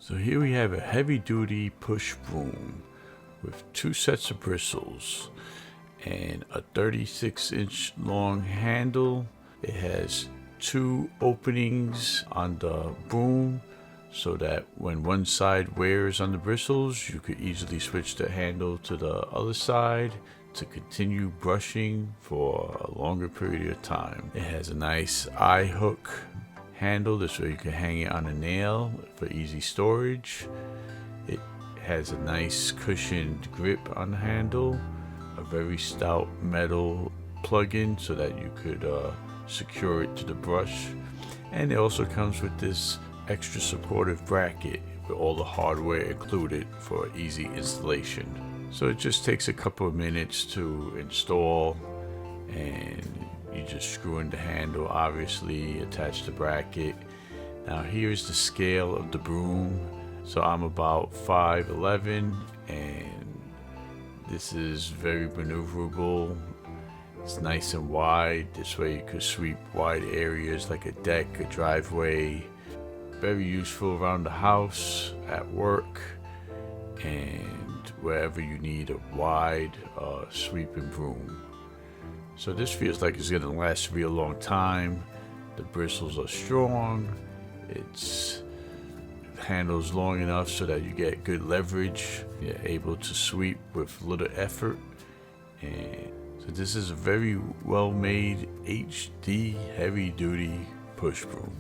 So here we have a heavy-duty push broom with 2 sets of bristles and a 36-inch long handle. It has 2 openings on the broom so that when one side wears on the bristles, you could easily switch the handle to the other side to continue brushing for a longer period of time. It has a nice eye hook handle, this way you can hang it on a nail for easy storage. It has a nice cushioned grip on the handle, a very stout metal plug-in so that you could secure it to the brush, and it also comes with this extra supportive bracket with all the hardware included for easy installation. So it just takes a couple of minutes to install, and you just screw in the handle, obviously attach the bracket. Now here's the scale of the broom. So I'm about 5'11", and this is very maneuverable. It's nice and wide, this way you could sweep wide areas like a deck, a driveway. Very useful around the house, at work, and wherever you need a wide sweeping broom. So this feels like it's gonna last a real long time. The bristles are strong. It handles long enough so that you get good leverage. You're able to sweep with little effort. And so this is a very well made HD heavy duty push broom.